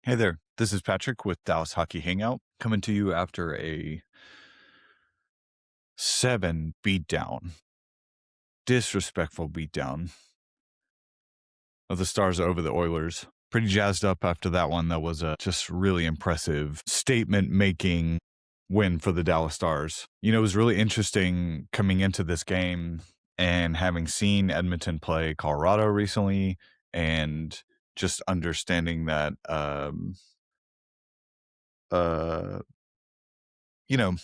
Hey there, this is Patrick with Dallas Hockey Hangout, coming to you after a 7 beatdown, disrespectful beatdown of the Stars over the Oilers. Pretty jazzed up after that one. That was a just really impressive statement making win for the Dallas Stars. It was really interesting coming into this game and having seen Edmonton play Colorado recently and just understanding that, uh, you know,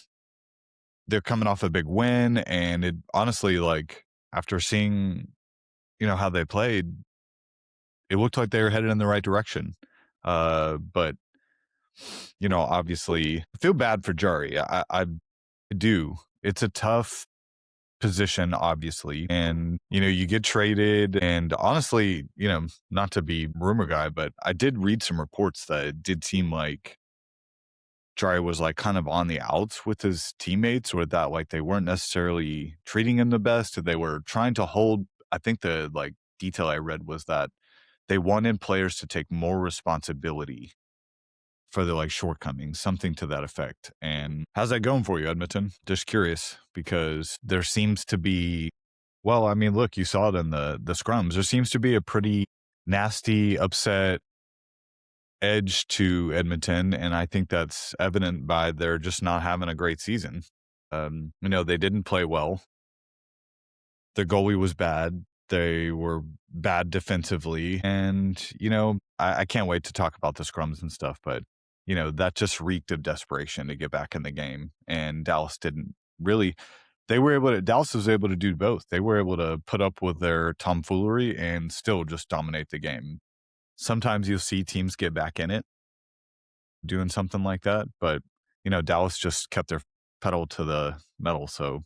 they're coming off a big win, and it honestly, like, after seeing, how they played, it looked like they were headed in the right direction. But, obviously I feel bad for Jari. I do. It's a tough position, obviously. And, you get traded, and honestly, not to be rumor guy, but I did read some reports that it did seem like Jari was like kind of on the outs with his teammates, or that like they weren't necessarily treating him the best. They were trying to hold, I think the like detail I read was that they wanted players to take more responsibility for their like shortcomings, something to that effect. And how's that going for you, Edmonton? Just curious, because there seems to be, well, I mean, look, you saw it in the scrums. There seems to be a pretty nasty, upset edge to Edmonton, and I think that's evident by their just not having a great season. They didn't play well. Their goalie was bad. They were bad defensively, and I can't wait to talk about the scrums and stuff. But that just reeked of desperation to get back in the game, and Dallas didn't really. Dallas was able to do both. They were able to put up with their tomfoolery and still just dominate the game. Sometimes you'll see teams get back in it doing something like that. But, Dallas just kept their pedal to the metal. So,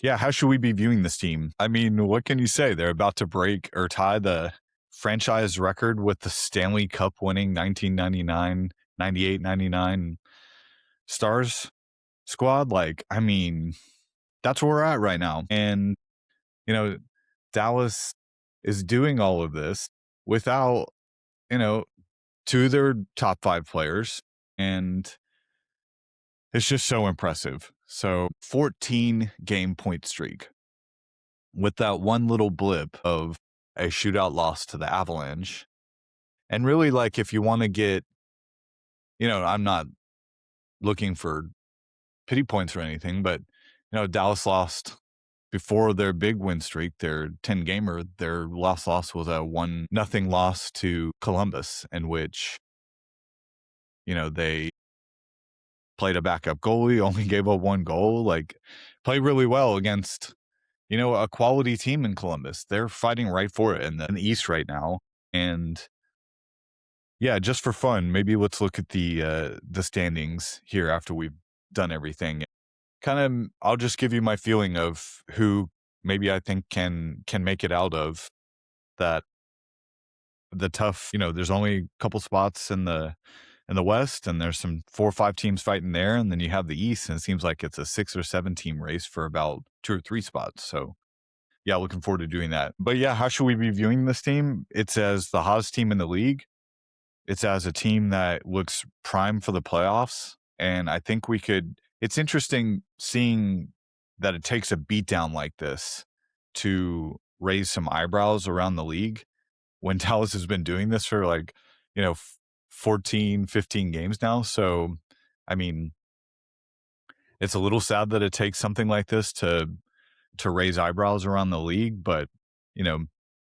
yeah, how should we be viewing this team? I mean, what can you say? They're about to break or tie the franchise record with the Stanley Cup winning 1999, 98, 99 Stars squad. Like, I mean, that's where we're at right now. And, you know, Dallas is doing all of this without, you know, two of their top 5 players. And it's just so impressive. So 14 game point streak with that one little blip of a shootout loss to the Avalanche. And really, like, if you want to get, I'm not looking for pity points or anything, but, Dallas lost before their big win streak, their 10 gamer. Their last loss was a 1-0 loss to Columbus, in which, they played a backup goalie, only gave up 1 goal, like, played really well against, a quality team in Columbus. They're fighting right for it in the East right now. And yeah, just for fun, maybe let's look at the standings here after we've done everything. Kind of, I'll just give you my feeling of who maybe I think can make it out of that the tough, there's only a couple spots in the West, and there's some 4 or 5 teams fighting there, and then you have the East, and it seems like it's a 6 or 7 team race for about 2 or 3 spots. So yeah, looking forward to doing that. But yeah, how should we be viewing this team? It's as the hottest team in the league. It's as a team that looks prime for the playoffs. And I think it's interesting seeing that it takes a beatdown like this to raise some eyebrows around the league when Dallas has been doing this for like, 14, 15 games now. So, I mean, it's a little sad that it takes something like this to raise eyebrows around the league, but you know,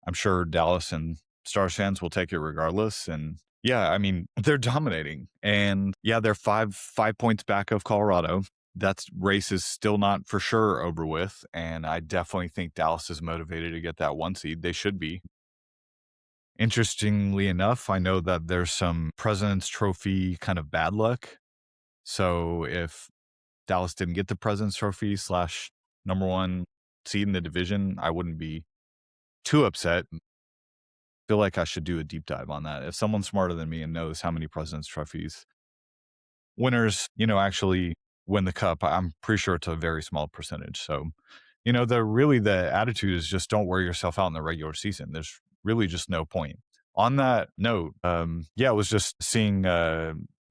I'm sure Dallas and Stars fans will take it regardless. And yeah, I mean, they're dominating, and yeah, they're five points back of Colorado. That race is still not for sure over with, and I definitely think Dallas is motivated to get that 1 seed. They should be. Interestingly enough, I know that there's some President's Trophy kind of bad luck. So if Dallas didn't get the President's Trophy slash number 1 seed in the division, I wouldn't be too upset. Feel like I should do a deep dive on that. If someone's smarter than me and knows how many President's Trophies winners, actually win the cup, I'm pretty sure it's a very small percentage. So, the attitude is just don't wear yourself out in the regular season. There's really just no point. On that note, yeah, I was just seeing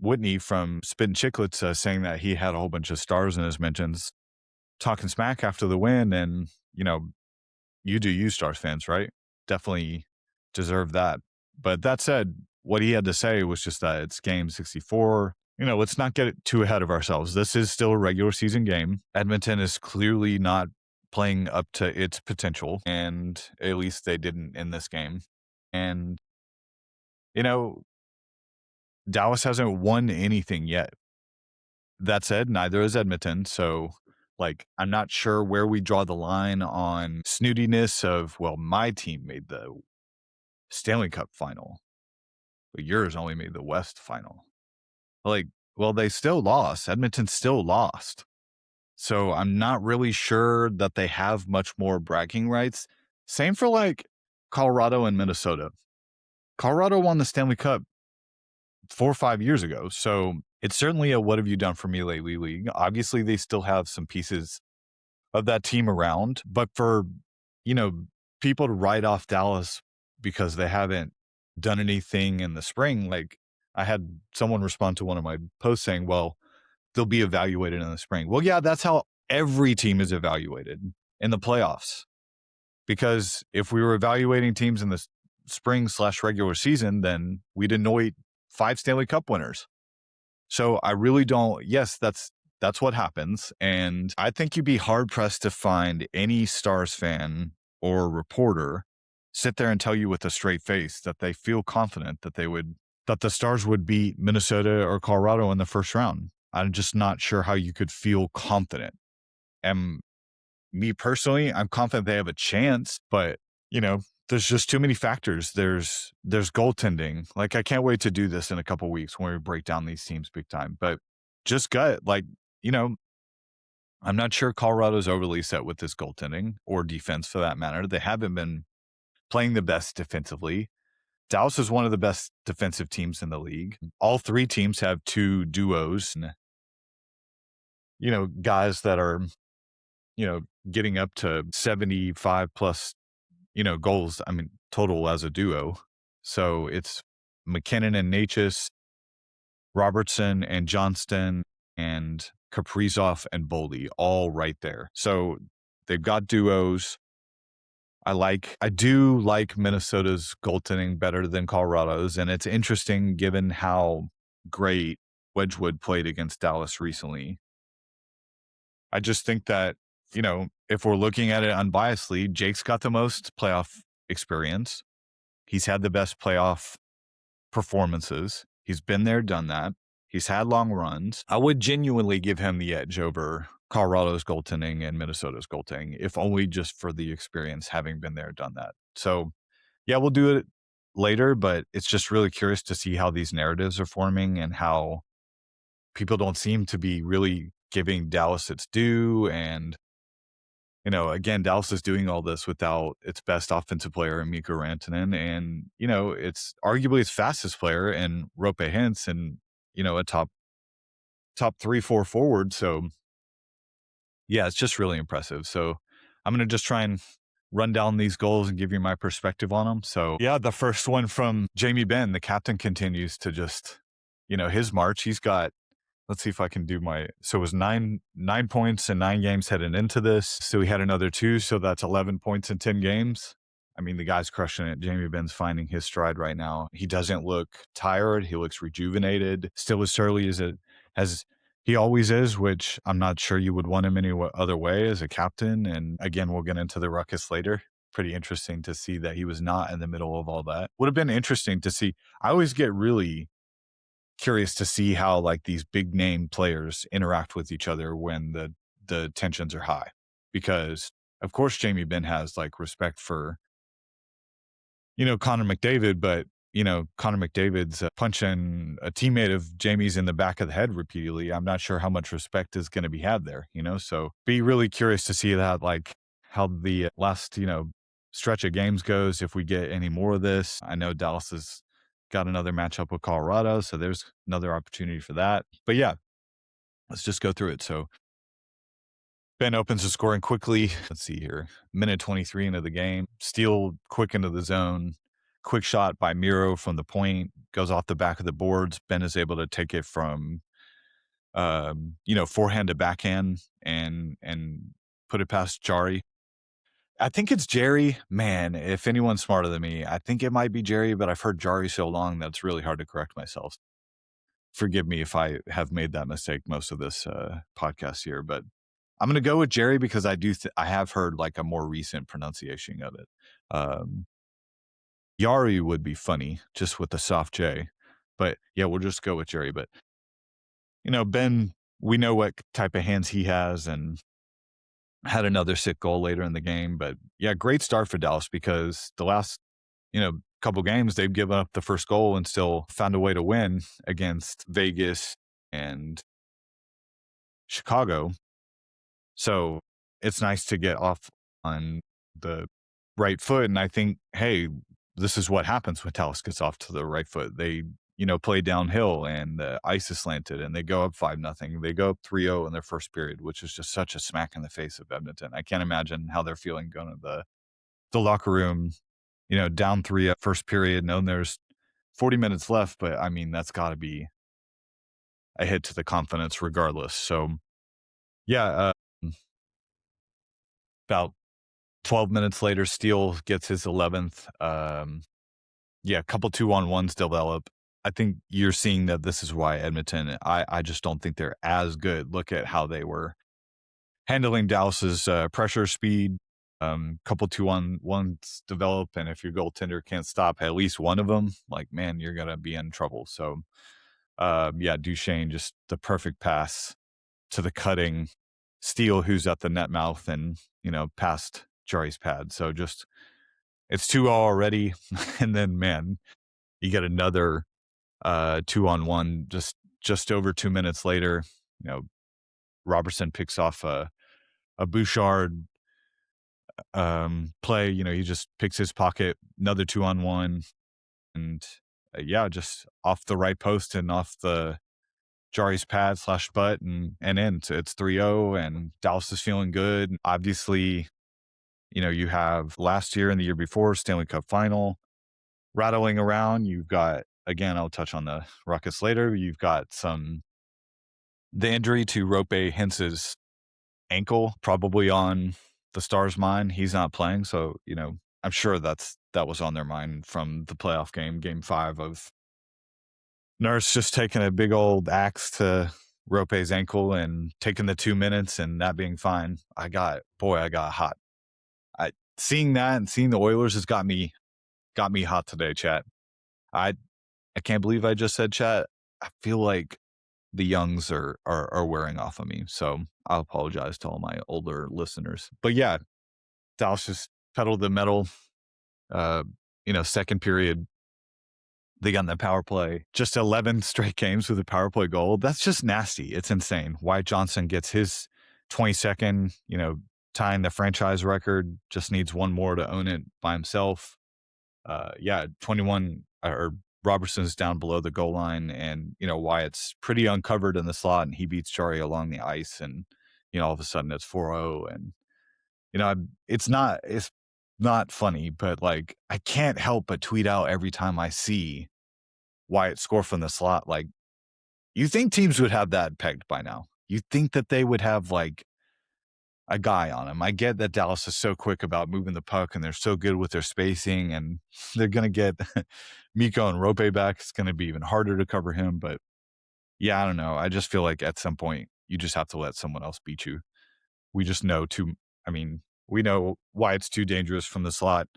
Whitney from Spittin' Chicklets saying that he had a whole bunch of stars in his mentions, talking smack after the win, and you do you, Stars fans, right? Definitely deserve that. But that said, what he had to say was just that it's game 64. Let's not get too ahead of ourselves. This is still a regular season game. Edmonton is clearly not playing up to its potential, and at least they didn't in this game. And, you know, Dallas hasn't won anything yet. That said, neither is Edmonton. So, I'm not sure where we draw the line on snootiness of, well, my team made the Stanley Cup final, but yours only made the West final. Like, well, they still lost. Edmonton still lost. So I'm not really sure that they have much more bragging rights. Same for Colorado and Minnesota. Colorado won the Stanley Cup 4 or 5 years ago. So it's certainly a what have you done for me lately league. Obviously, they still have some pieces of that team around, but for, you know, people to write off Dallas because they haven't done anything in the spring, I had someone respond to one of my posts saying, well, they'll be evaluated in the spring. Well, yeah, that's how every team is evaluated in the playoffs. Because if we were evaluating teams in the spring/regular season, then we'd anoint 5 Stanley Cup winners. So I really don't. Yes, that's what happens, and I think you'd be hard pressed to find any Stars fan or reporter sit there and tell you with a straight face that they feel confident that the Stars would beat Minnesota or Colorado in the first round. I'm just not sure how you could feel confident. And me personally, I'm confident they have a chance, but there's just too many factors. There's goaltending. I can't wait to do this in a couple weeks when we break down these teams big time. But just gut, you know, I'm not sure Colorado's overly set with this goaltending or defense for that matter. They haven't been playing the best defensively. Dallas is one of the best defensive teams in the league. All three teams have two duos and, guys that are, getting up to 75 plus, goals. I mean, total as a duo. So it's McKinnon and Natchez, Robertson and Johnston, and Kaprizov and Boldy all right there. So they've got duos. I do like Minnesota's goaltending better than Colorado's, and it's interesting given how great Wedgwood played against Dallas recently. I just think that, if we're looking at it unbiasedly, Jake's got the most playoff experience. He's had the best playoff performances. He's been there, done that. He's had long runs. I would genuinely give him the edge over Colorado's goaltending and Minnesota's goaltending, if only just for the experience having been there, done that. So, yeah, we'll do it later, but it's just really curious to see how these narratives are forming and how people don't seem to be really giving Dallas its due. And, again, Dallas is doing all this without its best offensive player, Mikko Rantanen, and, it's arguably its fastest player in Rope Hintz and, a top 3-4 forward. So, yeah, it's just really impressive. So I'm going to just try and run down these goals and give you my perspective on them. So, yeah, the first one from Jamie Benn, the captain, continues to just, his march. He's got, let's see if I can do so it was 9 points in 9 games heading into this. So he had another 2. So that's 11 points in 10 games. I mean, the guy's crushing it. Jamie Benn's finding his stride right now. He doesn't look tired. He looks rejuvenated. Still as surly as he always is, which I'm not sure you would want him any other way as a captain. And again, we'll get into the ruckus later. Pretty interesting to see that he was not in the middle of all that. Would have been interesting to see. I always get really curious to see how these big name players interact with each other when the tensions are high, because of course Jamie Benn has respect for Connor McDavid, but Connor McDavid's punching a teammate of Jamie's in the back of the head repeatedly. I'm not sure how much respect is going to be had there, so be really curious to see that, how the last stretch of games goes, if we get any more of this. I know Dallas has got another matchup with Colorado, so there's another opportunity for that. But yeah, let's just go through it. So Ben opens the scoring quickly. Let's see here. Minute 23 into the game. Steele quick into the zone. quick shot by Miro from the point goes off the back of the boards. Ben is able to take it from forehand to backhand and put it past Jari. I think it's Jerry. Man, if anyone's smarter than me, I think it might be Jerry, but I've heard Jari so long that it's really hard to correct myself. Forgive me if I have made that mistake most of this podcast here, but I'm gonna go with Jerry because I have heard like a more recent pronunciation of it. Um, Yari would be funny just with the soft J, but yeah, we'll just go with Jerry. But Ben, we know what type of hands he has, and had another sick goal later in the game. But yeah, great start for Dallas because the last couple games they've given up the first goal and still found a way to win against Vegas and Chicago. So it's nice to get off on the right foot. And I think, hey, this is what happens when Dallas gets off to the right foot. They, play downhill and the ice is slanted and they go up 5-0. They go up 3-0 in their first period, which is just such a smack in the face of Edmonton. I can't imagine how they're feeling going to the locker room, down 3 at first period, knowing there's 40 minutes left. But I mean, that's got to be a hit to the confidence regardless. So yeah, about 12 minutes later, Steele gets his 11th. Yeah, a couple 2-on-1s develop. I think you're seeing that this is why Edmonton, I just don't think they're as good. Look at how they were handling Dallas's pressure speed. Couple 2-on-1s develop, and if your goaltender can't stop at least one of them, like, man, you're going to be in trouble. So, yeah, Duchesne, just the perfect pass to the cutting Steele, who's at the net mouth and, past Jari's pad. So just, it's 2-0 already. And then, man, you get another 2-on-1 just over 2 minutes later. Robertson picks off a Bouchard play. He just picks his pocket, another 2-on-1. And yeah, just off the right post and off the Jari's pad / butt and in. So it's 3-0 and Dallas is feeling good. Obviously, you have last year and the year before Stanley Cup final rattling around. You've got, again, I'll touch on the Rockets later. You've got the injury to Rope Hintz's ankle, probably on the Stars' mind. He's not playing. So, I'm sure that was on their mind from the playoff game 5 of Nurse just taking a big old axe to Rope's ankle and taking the 2 minutes and that being fine. I got hot. Seeing that and seeing the Oilers has got me hot today, chat. I can't believe I just said chat. I feel like the youngs are wearing off of me. So I'll apologize to all my older listeners. But yeah, Dallas just pedaled the metal. Second period, they got in the power play. Just 11 straight games with a power play goal. That's just nasty. It's insane. Wyatt Johnson gets his 22nd, tying the franchise record. Just needs one more to own it by himself. 21 or Robertson's down below the goal line, and Wyatt's pretty uncovered in the slot, and he beats Jari along the ice, and all of a sudden it's 4-0, and it's not funny, but like I can't help but tweet out every time I see Wyatt score from the slot. Like, you think teams would have that pegged by now? You think that they would have like a guy on him? I get that Dallas is so quick about moving the puck and they're so good with their spacing, and they're going to get Mikko and Rope back. It's going to be even harder to cover him. But yeah, I don't know. I just feel like at some point you just have to let someone else beat you. We just know we know why it's too dangerous from the slot.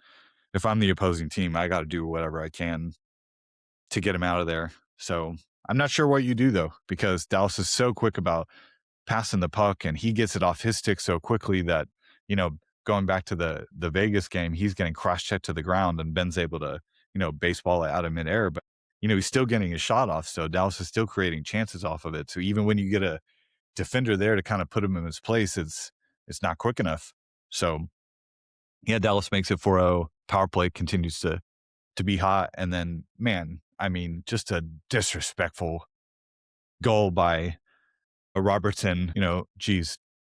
If I'm the opposing team, I got to do whatever I can to get him out of there. So I'm not sure what you do though, because Dallas is so quick about passing the puck and he gets it off his stick so quickly that, going back to the Vegas game, he's getting cross-checked to the ground and Ben's able to, baseball it out of midair. But, he's still getting his shot off. So Dallas is still creating chances off of it. So even when you get a defender there to kind of put him in his place, it's not quick enough. So yeah, Dallas makes it 4-0. Power play continues to be hot. And then, man, just a disrespectful goal by Robertson,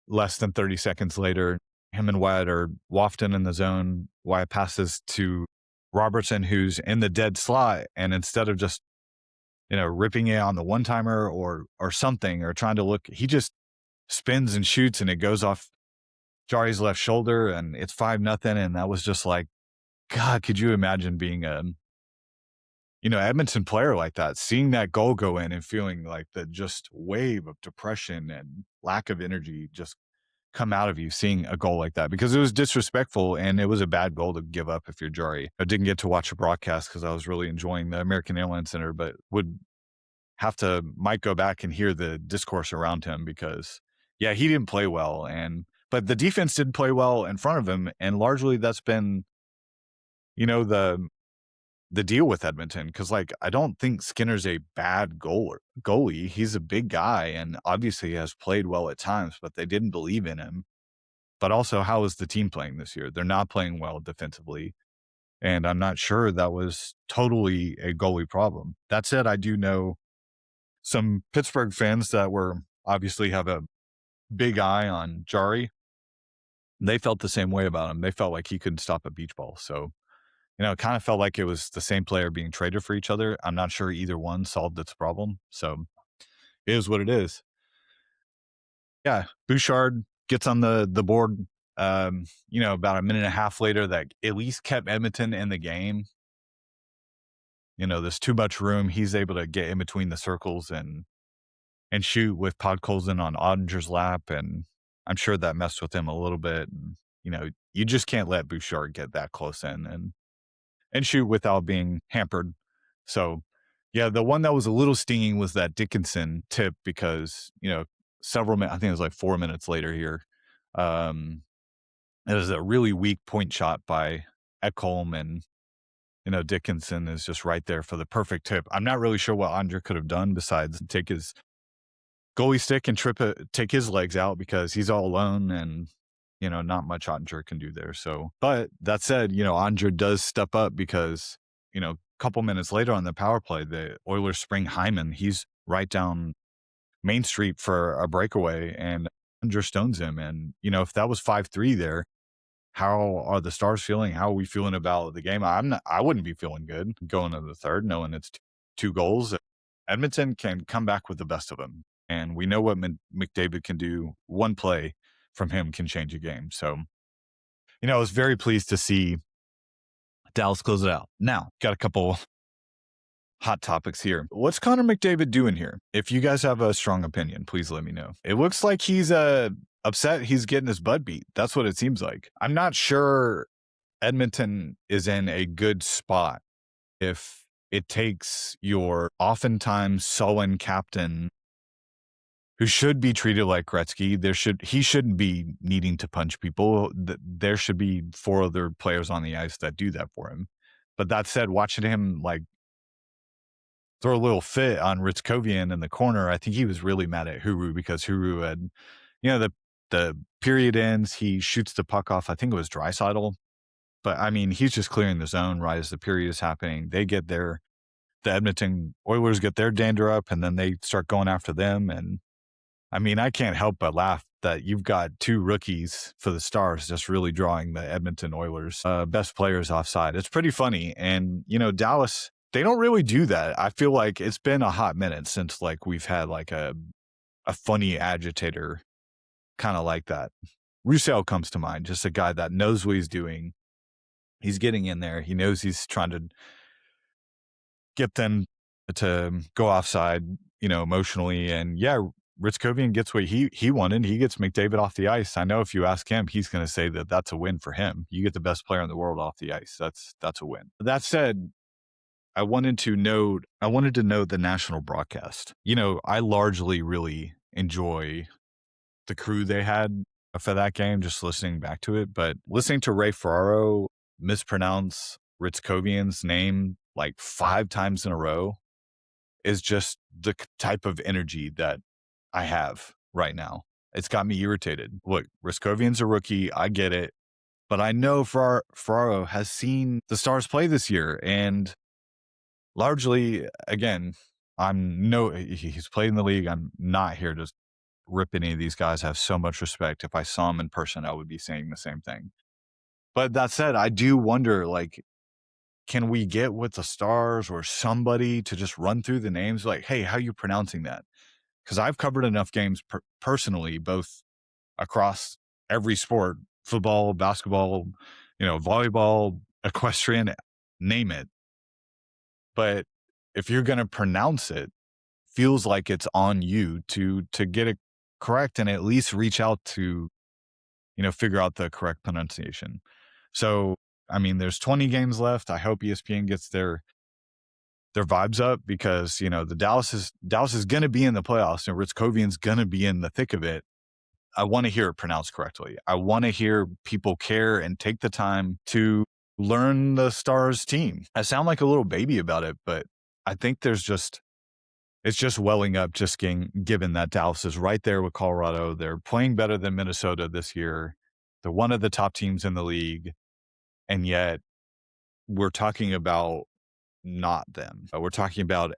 less than 30 seconds later, him and Wyatt are wafting in the zone. Wyatt passes to Robertson, who's in the dead slot, and instead of just, ripping it on the one timer or something, or trying to look, he just spins and shoots and it goes off Jari's left shoulder and it's 5-0. And that was just like, God, could you imagine being a, Edmonton player like that, seeing that goal go in and feeling like the just wave of depression and lack of energy just come out of you, seeing a goal like that, because it was disrespectful and it was a bad goal to give up if you're Jari. I didn't get to watch a broadcast because I was really enjoying the American Airlines Center, but might go back and hear the discourse around him, because yeah, he didn't play well, but the defense didn't play well in front of him. And largely that's been, the deal with Edmonton. Because like, I don't think Skinner's a bad goalie. He's a big guy and obviously has played well at times, but they didn't believe in him. But also, how is the team playing this year? They're not playing well defensively. And I'm not sure that was totally a goalie problem. That said, I do know some Pittsburgh fans that were obviously have a big eye on Jari. They felt the same way about him. They felt like he couldn't stop a beach ball. So, it kind of felt like it was the same player being traded for each other. I'm not sure either one solved its problem. So it is what it is. Yeah. Bouchard gets on the board, about a minute and a half later, that at least kept Edmonton in the game. There's too much room. He's able to get in between the circles and shoot with Podkolzin on Ottinger's lap. And I'm sure that messed with him a little bit. And, you just can't let Bouchard get that close in and shoot without being hampered. So, yeah, the one that was a little stinging was that Dickinson tip, because, several minutes, I think it was like 4 minutes later here, it was a really weak point shot by Ekholm, and, Dickinson is just right there for the perfect tip. I'm not really sure what Andre could have done besides take his goalie stick and take his legs out, because he's all alone, and not much Ottinger can do there. So, but that said, Ottinger does step up, because, a couple minutes later on the power play, the Oilers spring Hyman. He's right down Main Street for a breakaway, and Ottinger stones him. And, if that was 5-3 there, how are the Stars feeling? How are we feeling about the game? I wouldn't be feeling good going into the third, knowing it's two goals. Edmonton can come back with the best of them. And we know what McDavid can do. One play from him can change a game. So, I was very pleased to see Dallas close it out. Now, got a couple hot topics here. What's Connor McDavid doing here? If you guys have a strong opinion, please let me know. It looks like he's upset he's getting his butt beat. That's what it seems like. I'm not sure Edmonton is in a good spot if it takes your oftentimes sullen captain, who should be treated like Gretzky. He shouldn't be needing to punch people. There should be 4 other players on the ice that do that for him. But that said, watching him like throw a little fit on Ritzkovian in the corner, I think he was really mad at Huru, because Huru had, the period ends, he shoots the puck off. I think it was Draisaitl. But I mean, he's just clearing the zone right as the period is happening. They get there. The Edmonton Oilers get their dander up, and then they start going after them. And I mean, I can't help but laugh that you've got 2 rookies for the Stars just really drawing the Edmonton Oilers best players offside. It's pretty funny. And, Dallas, they don't really do that. I feel like it's been a hot minute since like we've had like a funny agitator kind of like that. Roussel comes to mind, just a guy that knows what he's doing. He's getting in there. He knows he's trying to get them to go offside, emotionally. And yeah, Ritzkovian gets what he wanted. He gets McDavid off the ice. I know if you ask him, he's going to say that that's a win for him. You get the best player in the world off the ice. That's a win. That said, I wanted to know the national broadcast. I largely really enjoy the crew they had for that game, just listening back to it. But listening to Ray Ferraro mispronounce Ritzkovian's name like 5 times in a row is just the type of energy that I have right now. It's got me irritated. Look, Ritzkovian's a rookie. I get it. But I know Ferraro has seen the Stars play this year. And largely, again, he's played in the league. I'm not here to rip any of these guys. I have so much respect. If I saw him in person, I would be saying the same thing. But that said, I do wonder, like, can we get with the Stars or somebody to just run through the names? Like, hey, how are you pronouncing that? Because I've covered enough games personally, both across every sport, football, basketball, volleyball, equestrian, name it. But if you're going to pronounce it, feels like it's on you to get it correct and at least reach out to, figure out the correct pronunciation. So, I mean, there's 20 games left. I hope ESPN gets their vibes up because, the Dallas is going to be in the playoffs and Ritzkovian's going to be in the thick of it. I want to hear it pronounced correctly. I want to hear people care and take the time to learn the Stars team. I sound like a little baby about it, but I think it's just welling up just given that Dallas is right there with Colorado. They're playing better than Minnesota this year. They're one of the top teams in the league. And yet we're talking about not them. We're talking about,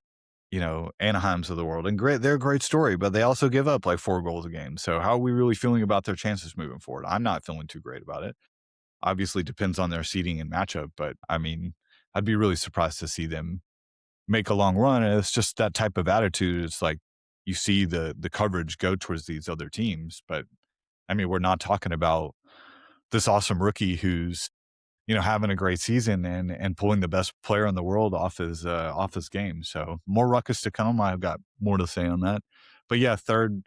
Anaheim's of the world. And they're a great story, but they also give up like 4 goals a game. So how are we really feeling about their chances moving forward? I'm not feeling too great about it. Obviously depends on their seeding and matchup, but I mean, I'd be really surprised to see them make a long run. And it's just that type of attitude. It's like you see the coverage go towards these other teams. But I mean, we're not talking about this awesome rookie who's, having a great season and pulling the best player in the world off his game. So more ruckus to come. I've got more to say on that. But yeah, third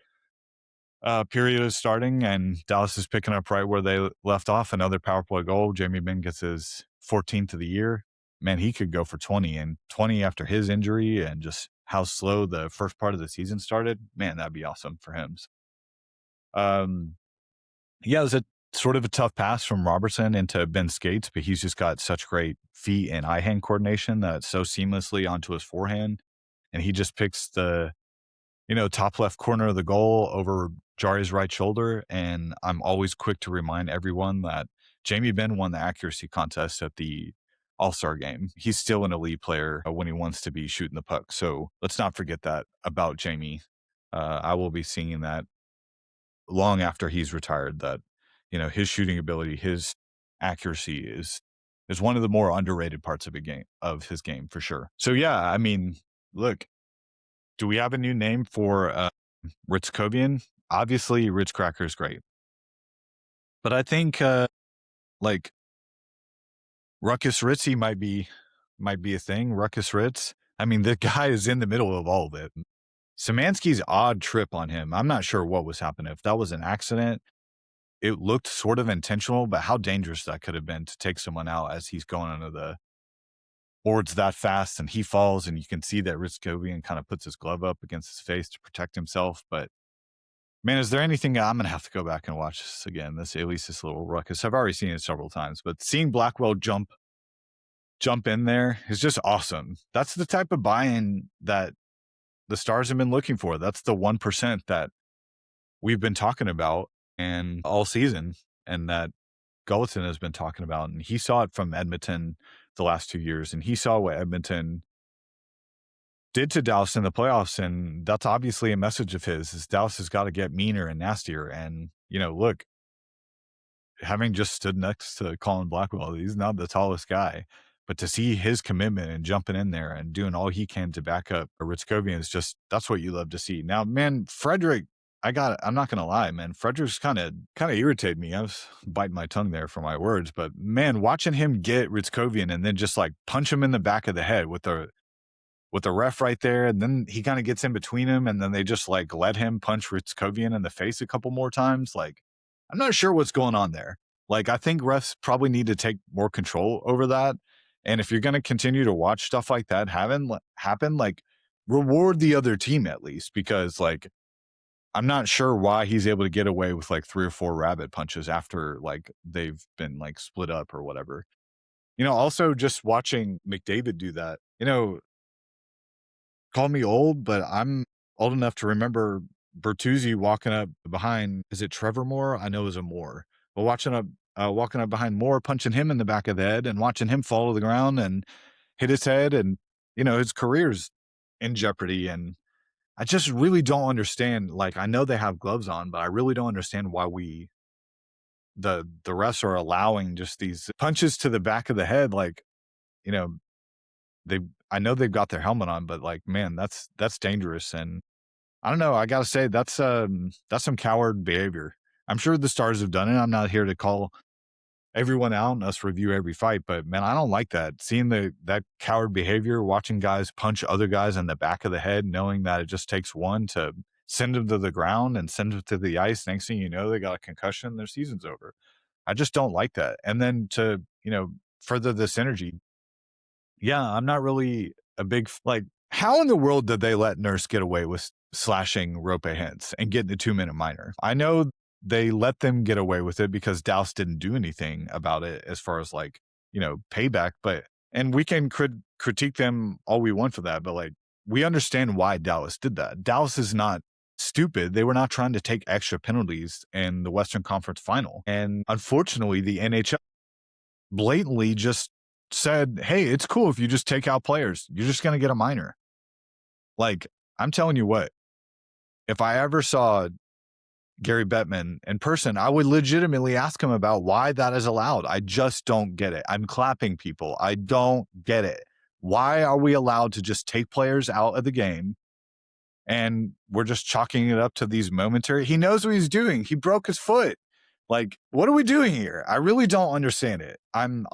period is starting and Dallas is picking up right where they left off. Another power play goal. Jamie Benn gets his 14th of the year. Man, he could go for 20 and 20 after his injury and just how slow the first part of the season started. Man, that'd be awesome for him. Yeah, it was a sort of a tough pass from Robertson into Ben Skates, but he's just got such great feet and eye-hand coordination that so seamlessly onto his forehand. And he just picks the, top left corner of the goal over Jari's right shoulder. And I'm always quick to remind everyone that Jamie Benn won the accuracy contest at the All-Star game. He's still an elite player when he wants to be shooting the puck. So let's not forget that about Jamie. I will be singing that long after he's retired, that, his shooting ability, his accuracy is one of the more underrated parts of his game for sure. So yeah, I mean, look, do we have a new name for Ritzkovian? Obviously, Ritz Cracker is great, but I think like Ruckus Ritzy might be a thing. Ruckus Ritz. I mean, the guy is in the middle of all of it. Szymanski's odd trip on him. I'm not sure what was happening. If that was an accident, it looked sort of intentional, but how dangerous that could have been to take someone out as he's going under the boards that fast and he falls and you can see that Ritzkovian kind of puts his glove up against his face to protect himself. But man, is there anything I'm going to have to go back and watch this again? At least this little ruckus. I've already seen it several times, but seeing Blackwell jump in there is just awesome. That's the type of buy-in that the Stars have been looking for. That's the 1% that we've been talking about and all season, and that Gulleton has been talking about. And he saw it from Edmonton the last 2 years, and he saw what Edmonton did to Dallas in the playoffs. And that's obviously a message of his, is Dallas has got to get meaner and nastier. And, look, having just stood next to Colin Blackwell, he's not the tallest guy, but to see his commitment and jumping in there and doing all he can to back up Ritzkovian is just, that's what you love to see. Now, man, Frederick, I'm not going to lie, man. Frederick's kind of irritated me. I was biting my tongue there for my words, but man, watching him get Ritzkovian and then just like punch him in the back of the head with the ref right there. And then he kind of gets in between him and then they just like let him punch Ritzkovian in the face a couple more times. Like, I'm not sure what's going on there. Like, I think refs probably need to take more control over that. And if you're going to continue to watch stuff like that happen, like, reward the other team at least, because like, I'm not sure why he's able to get away with like 3 or 4 rabbit punches after like they've been like split up or whatever. Also just watching McDavid do that, call me old, but I'm old enough to remember Bertuzzi walking up behind, is it Trevor Moore? I know it was a Moore, but walking up behind Moore, punching him in the back of the head and watching him fall to the ground and hit his head. And, his career's in jeopardy. And I just really don't understand. Like, I know they have gloves on, but I really don't understand why the refs are allowing just these punches to the back of the head. Like, you know, they I know they've got their helmet on, but like, man, that's dangerous. And I don't know. I gotta say that's some coward behavior. I'm sure the Stars have done it. I'm not here to call everyone out and us review every fight, but man, I don't like that. Seeing that coward behavior, watching guys punch other guys in the back of the head, knowing that it just takes one to send them to the ground and send them to the ice. Next thing you know, they got a concussion, their season's over. I just don't like that. And then to, further this energy, yeah, I'm not really a big like. How in the world did they let Nurse get away with slashing Rope Hintz and getting the 2-minute minor? I know they let them get away with it because Douse didn't do anything about it as far as like payback. But and we can critique them all we want for that, but like we understand why Dallas did that. Dallas is not stupid. They were not trying to take extra penalties in the Western Conference Final, and unfortunately, the NHL blatantly just said, hey, it's cool if you just take out players. You're just going to get a minor. Like, I'm telling you what, if I ever saw Gary Bettman in person, I would legitimately ask him about why that is allowed. I just don't get it. I'm clapping people. I don't get it. Why are we allowed to just take players out of the game and we're just chalking it up to these momentary? He knows what he's doing. He broke his foot. Like, what are we doing here? I really don't understand it. I'm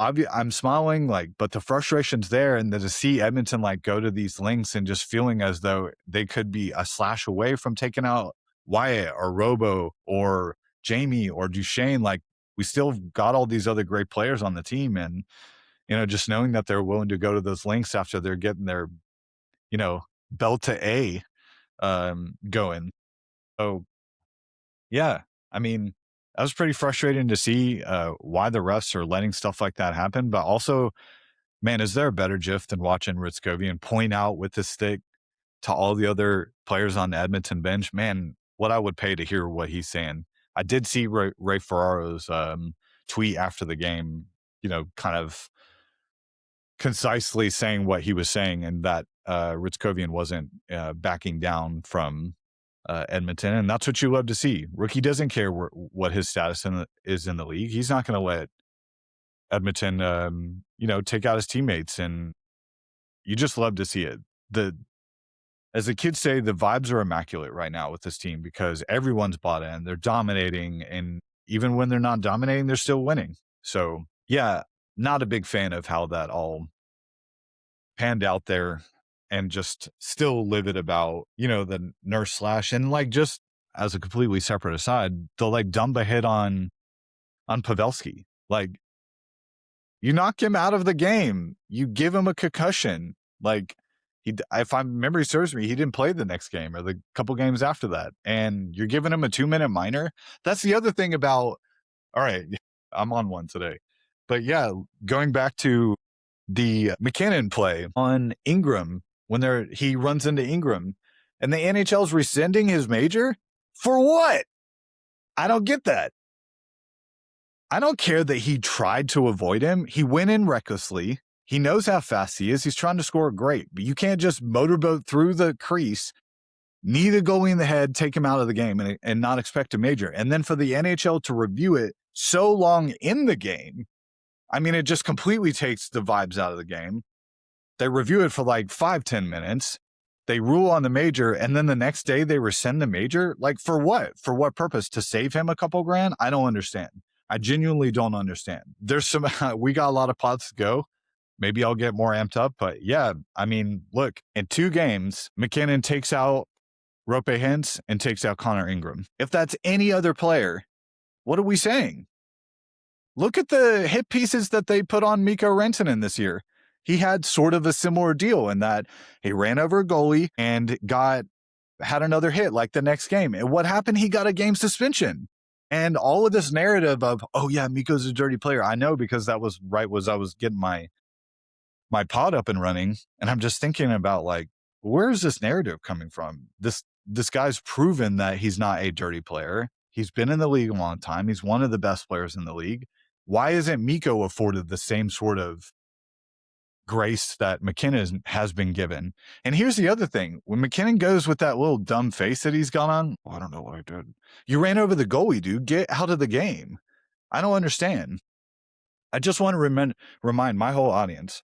smiling, like, but the frustration's there, and then to see Edmonton like go to these lengths and just feeling as though they could be a slash away from taking out Wyatt or Robo or Jamie or Duchesne. Like, we still got all these other great players on the team, and just knowing that they're willing to go to those lengths after they're getting their belt to A going. So yeah, I mean, that was pretty frustrating to see why the refs are letting stuff like that happen. But also, man, is there a better GIF than watching Ritzkovian point out with his stick to all the other players on the Edmonton bench? Man, what I would pay to hear what he's saying. I did see Ray Ferraro's tweet after the game, kind of concisely saying what he was saying, and that Ritzkovian wasn't backing down from Edmonton, and that's what you love to see. Rookie doesn't care what his status is in the league. He's not going to let Edmonton, take out his teammates, and you just love to see it. As the kids say, the vibes are immaculate right now with this team because everyone's bought in. They're dominating, and even when they're not dominating, they're still winning. So yeah, not a big fan of how that all panned out there, and just still livid about, the Nurse slash, and like, just as a completely separate aside, the like Dumba hit on Pavelski. Like, you knock him out of the game, you give him a concussion. Like, if my memory serves me, he didn't play the next game or the couple games after that, and you're giving him a 2-minute minor. That's the other thing about, all right, I'm on one today, but yeah, going back to the McKinnon play on Ingram when he runs into Ingram, and the NHL's rescinding his major for what? I don't get that. I don't care that he tried to avoid him. He went in recklessly. He knows how fast he is. He's trying to score great, but you can't just motorboat through the crease, knee the goalie in the head, take him out of the game, and not expect a major. And then for the NHL to review it so long in the game, I mean, it just completely takes the vibes out of the game. They review it for like 5-10 minutes. They rule on the major, and then the next day they rescind the major. Like, for what? For what purpose? To save him a couple grand? I don't understand. I genuinely don't understand. We got a lot of pods to go. Maybe I'll get more amped up, but yeah, I mean, look, in 2 games, McKinnon takes out Rope Hintz and takes out Connor Ingram. If that's any other player, what are we saying? Look at the hit pieces that they put on Mikko Rantanen this year. He had sort of a similar deal in that he ran over a goalie and had another hit like the next game. And what happened? He got a game suspension. And all of this narrative of, oh yeah, Mikko's a dirty player. I know, because that was right as I was getting my pod up and running. And I'm just thinking about, like, where is this narrative coming from? This guy's proven that he's not a dirty player. He's been in the league a long time. He's one of the best players in the league. Why isn't Mikko afforded the same sort of grace that McKinnon has been given? And here's the other thing. When McKinnon goes with that little dumb face that he's got on, I don't know what I did. You ran over the goalie, dude. Get out of the game. I don't understand. I just want to remind my whole audience,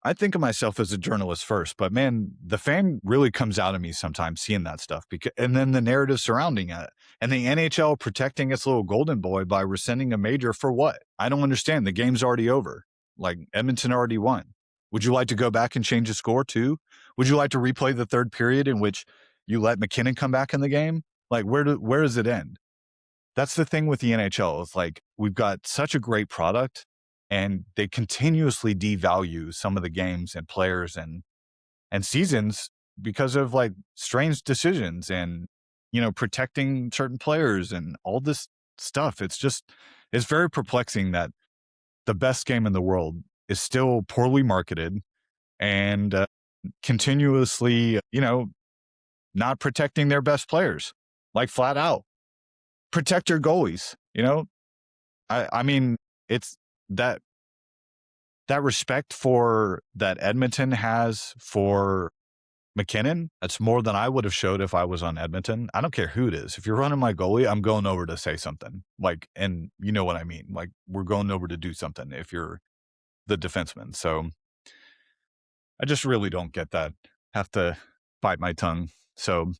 I think of myself as a journalist first, but man, the fan really comes out of me sometimes seeing that stuff because, and then the narrative surrounding it and the NHL protecting its little golden boy by rescinding a major for what? I don't understand. The game's already over. Like Edmonton already won. Would you like to go back and change the score too? Would you like to replay the third period in which you let McKinnon come back in the game? Like where does it end? That's the thing with the NHL. It's like we've got such a great product and they continuously devalue some of the games and players and seasons because of like strange decisions and protecting certain players and all this stuff. It's very perplexing that the best game in the world is still poorly marketed and continuously, not protecting their best players, like flat out protect your goalies. I mean, it's that respect for that Edmonton has for McKinnon. That's more than I would have showed if I was on Edmonton. I don't care who it is. If you're running my goalie, I'm going over to say something. Like, and you know what I mean? Like, we're going over to do something if you're the defenseman. So I just really don't get that. Have to bite my tongue. So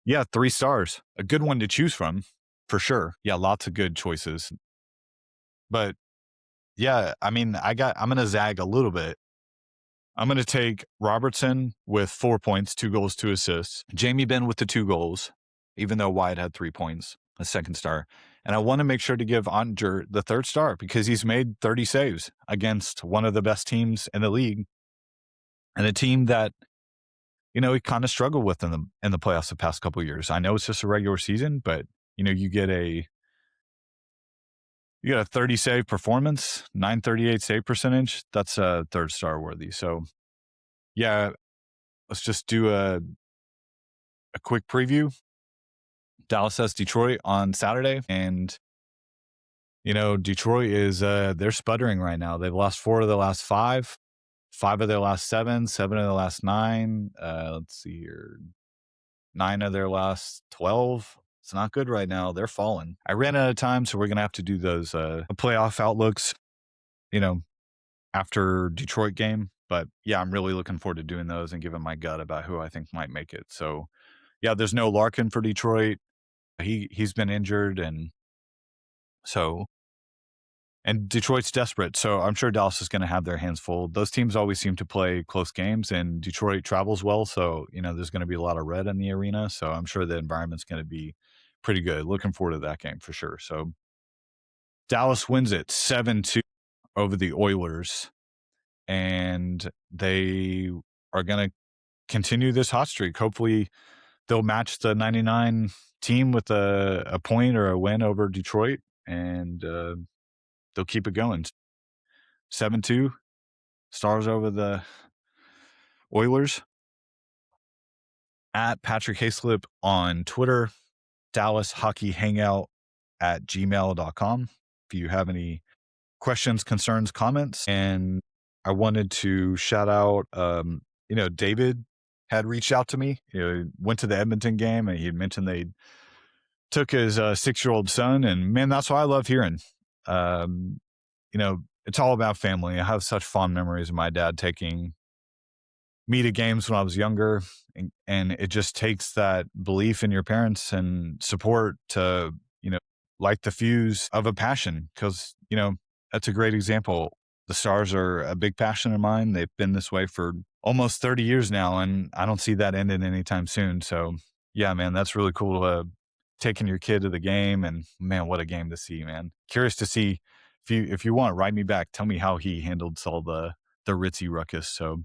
yeah, 3 stars. A good one to choose from, for sure. Yeah, lots of good choices. But yeah, I mean, I'm going to zag a little bit. I'm going to take Robertson with 4 points, 2 goals, 2 assists. Jamie Benn with the 2 goals, even though Wyatt had 3 points, a second star. And I want to make sure to give Ottinger the 3rd star because he's made 30 saves against one of the best teams in the league and a team that, he kind of struggled with in the playoffs the past couple of years. I know it's just a regular season, but, you get a 30 save performance, 938 save percentage. That's a 3rd star worthy. So yeah, let's just do a quick preview. Dallas has Detroit on Saturday, and Detroit is they're sputtering right now. They've lost 4 of the last 5, 5 of their last 7, 7 of the last 9. Let's see here, 9 of their last 12. It's not good right now. They're falling. I ran out of time, so we're gonna have to do those playoff outlooks. After Detroit game. But yeah, I'm really looking forward to doing those and giving my gut about who I think might make it. So yeah, there's no Larkin for Detroit. He's been injured and Detroit's desperate. So I'm sure Dallas is going to have their hands full. Those teams always seem to play close games and Detroit travels well. So, there's going to be a lot of red in the arena. So I'm sure the environment's going to be pretty good. Looking forward to that game for sure. So Dallas wins it 7-2 over the Oilers. And they are going to continue this hot streak. Hopefully they'll match the 99 team with a point or a win over Detroit, and they'll keep it going. 7-2, stars over the Oilers. At Patrick Hayslip on Twitter, Dallas Hockey Hangout at gmail.com. If you have any questions, concerns, comments, and I wanted to shout out, David had reached out to me. He went to the Edmonton game and he had mentioned they took his 6-year-old son, and man, that's what I love hearing. It's all about family. I have such fond memories of my dad taking me to games when I was younger, and it just takes that belief in your parents and support to, light the fuse of a passion because, that's a great example. The Stars are a big passion of mine. They've been this way for almost 30 years now, and I don't see that ending anytime soon. So, yeah, man, that's really cool taking your kid to the game, and man, what a game to see, man. Curious to see if you want, write me back. Tell me how he handled all the ritzy ruckus. So,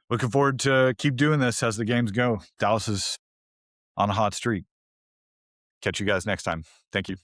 looking forward to keep doing this as the games go. Dallas is on a hot streak. Catch you guys next time. Thank you.